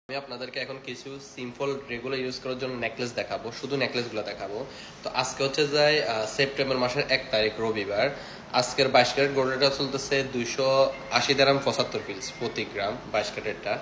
আমি আপনাদেরকে এখন কিছু সিম্পল রেগুলার ইউজ করার জন্য নেকলেস দেখাবো, শুধু নেকলেসগুলো দেখাবো। তো আজকে হচ্ছে যায় সেপ্টেম্বর মাসের 1 তারিখ রবিবার। আজকের 22 ক্যারেট গোল্ডটা চলতেছে 280 দিরহাম 75 ফিলস প্রতি গ্রাম 22 ক্যারেটটা।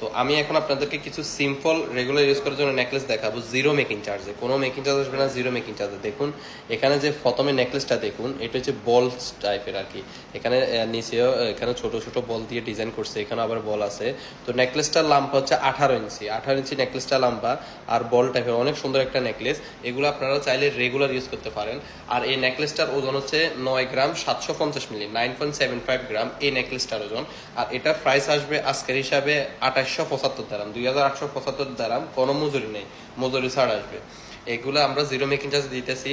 তো আমি এখন আপনাদেরকে কিছু সিম্পল রেগুলার ইউজ করার জন্য নেকলেস দেখাবো জিরো মেকিং চার্জে, কোনো মেকিং চার্জ আসবে না, জিরো মেকিং চার্জে। দেখুন এখানে যে প্রথমে নেকলেসটা দেখুন, এটা হচ্ছে বল টাইপের আর কি। এখানে নিচেও এখানে ছোট ছোট বল দিয়ে ডিজাইন করছে, এখানে আবার বল আছে। তো নেকলেসটার লম্বা হচ্ছে 18 ইঞ্চি, 18 ইঞ্চি নেকলেসটা লম্বা আর বল টাইপের অনেক সুন্দর একটা নেকলেস। এগুলো আপনারা চাইলে রেগুলার ইউজ করতে পারেন। আর এই নেকলেসটার ওজন হচ্ছে 9 গ্রাম 750 মিলি, 9.75 গ্রাম এই নেকলেসটার ওজন। আর এটার প্রাইস আসবে আজকের হিসাবে 2875 দিরহাম, 2875 দিরহাম। কোনো মজুরি নেই, মজুরি ছাড় আসবে। এগুলো আমরা জিরো মেকিং চার্জ দিতেছি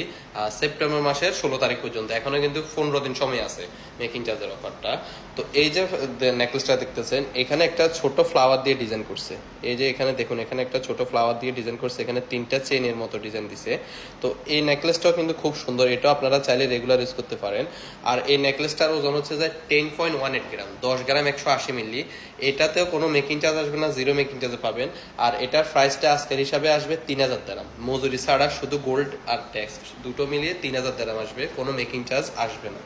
সেপ্টেম্বর মাসের 16 তারিখ পর্যন্ত। এখনো কিন্তু 15 দিন সময় আছে মেকিং চার্জের অফারটা। তো এই যে নেকলেসটা দেখতেছেন, এখানে একটা ছোট ফ্লাওয়ার দিয়ে ডিজাইন করছে। এই যে এখানে দেখুন, এখানে একটা ছোট ফ্লাওয়ার দিয়ে ডিজাইন করছে, এখানে 3টা চেইনের মতো ডিজাইন দিছে। তো এই নেকলেসটাও কিন্তু খুব সুন্দর, এটাও আপনারা চাইলে রেগুলার ইউজ করতে পারেন। আর এই নেকলেসটার ওজন হচ্ছে যে 10.18 গ্রাম, 10 গ্রাম 180 মিলি। এটাতেও কোনো মেকিং চার্জ আসবে না, জিরো মেকিং চার্জে পাবেন। আর এটার প্রাইসটা আজকের হিসাবে আসবে 3000 দিরহাম, মজুরি ছাড়া, শুধু গোল্ড আর ট্যাক্স দুটো মিলিয়ে 3000 দিরহাম আসবে, কোনো মেকিং চার্জ আসবে না।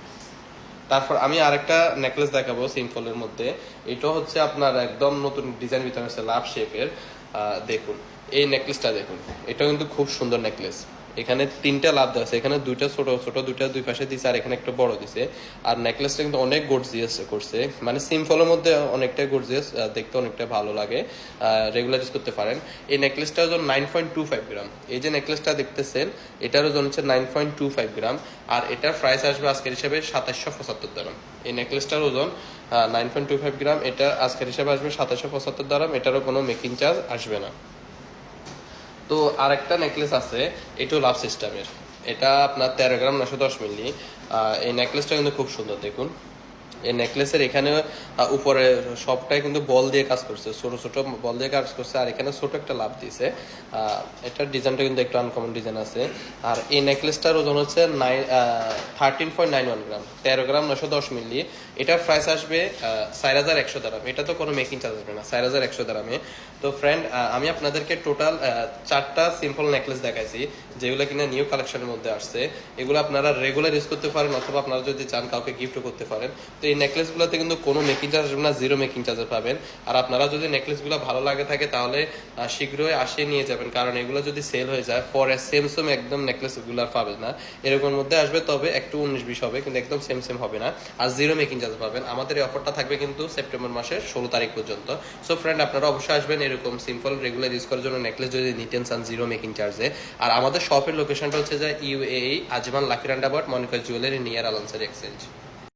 তারপর আমি আরেকটা নেকলেস দেখাবো সিম্পলের মধ্যে। এটা হচ্ছে আপনার একদম নতুন ডিজাইন ভিতরে আছে, লাভ শেপের। দেখুন এই নেকলেসটা দেখুন, এটা কিন্তু খুব সুন্দর নেকলেস। এখানে 3টা লাভ দেওয়া আছে, এখানে 2টা ছোট ছোট, 2টা দুই পাশে দিছে, আর এখানে একটা বড় দিছে। আর নেকলেসটা কিন্তু অনেক গর্জিয়াস করছে, মানে সিম্পলের মধ্যে অনেকটা গর্জিয়াস, দেখতে অনেকটা ভালো লাগে, রেগুলার ইউজ করতে পারেন। এই নেকলেসটার ওজন 9.25 গ্রাম। এই যে নেকলেসটা দেখতেছেন, এটার ওজন হচ্ছে 9.25 গ্রাম। আর এটার প্রাইস আসবে আজকের হিসাবে 2775 দিরহাম। এই নেকলেসটার ওজন 9.25 গ্রাম, এটা আজকের হিসাবে আসবে 2775 দিরহাম। এটারও কোনো মেকিং চার্জ আসবে না। তো আরেকটা নেকলেস আছে, এটাও লাভ সিস্টেমের। এটা আপনার 13 গ্রাম 910 মিলি। এই নেকলেসটা কিন্তু খুব সুন্দর। দেখুন এই নেকলেসের এখানে উপরে সবটাই কিন্তু বল দিয়ে কাজ করছে, ছোট ছোট বল দিয়ে কাজ করছে। আর এখানে ছোট একটা লাভ দিয়েছে। এটার ডিজাইনটা কিন্তু একটু আনকমন ডিজাইন আছে। আর এই নেকলেসটার ওজন হচ্ছে 13.91 গ্রাম, 13 গ্রাম 910 মিলি। এটার প্রাইস আসবে 4100 দিরহাম। এটা তো কোনো মেকিং চার্জ আসবে না, 4100 দিরহামে। তো ফ্রেন্ড, আমি আপনাদেরকে টোটাল 4টা সিম্পল নেকলেস দেখাইছি, যেগুলো কিনা নিউ কালেকশনের মধ্যে আসছে। এগুলো আপনারা রেগুলার ইউজ করতে পারেন, অথবা আপনারা যদি চান কাউকে গিফটও করতে পারেন। তো এই নেকলেসগুলোতে কিন্তু কোনো মেকিং চার্জ আসবে না, জিরো মেকিং চার্জে পাবেন। আর আপনারা যদি নেকলেসগুলো ভালো লাগে থাকে, তাহলে শীঘ্রই আসিয়ে নিয়ে যাবেন, কারণ এগুলো যদি সেল হয়ে যায় পরে সেম সেম একদম নেকলেসগুলো আর পাবেন না। এরকম মধ্যে আসবে, তবে একটু 19-20 হবে, কিন্তু একদম সেম সেম হবে না। আর জিরো মেকিং চার্জ পাবেন। আমাদের এই অফারটা থাকবে কিন্তু সেপ্টেম্বর মাসের 16 তারিখ পর্যন্ত। সো ফ্রেন্ড, আপনারা অবশ্যই আসবেন এরকম সিম্পল রেগুলার ইউজ করার জন্য নেকলেস যদি নিতেন চান জিরো মেকিং চার্জে। আর আমাদের শপের লোকেশনটা হচ্ছে যে UAE Ajman lucky roundabout Monica jewellery near Al Ansari exchange.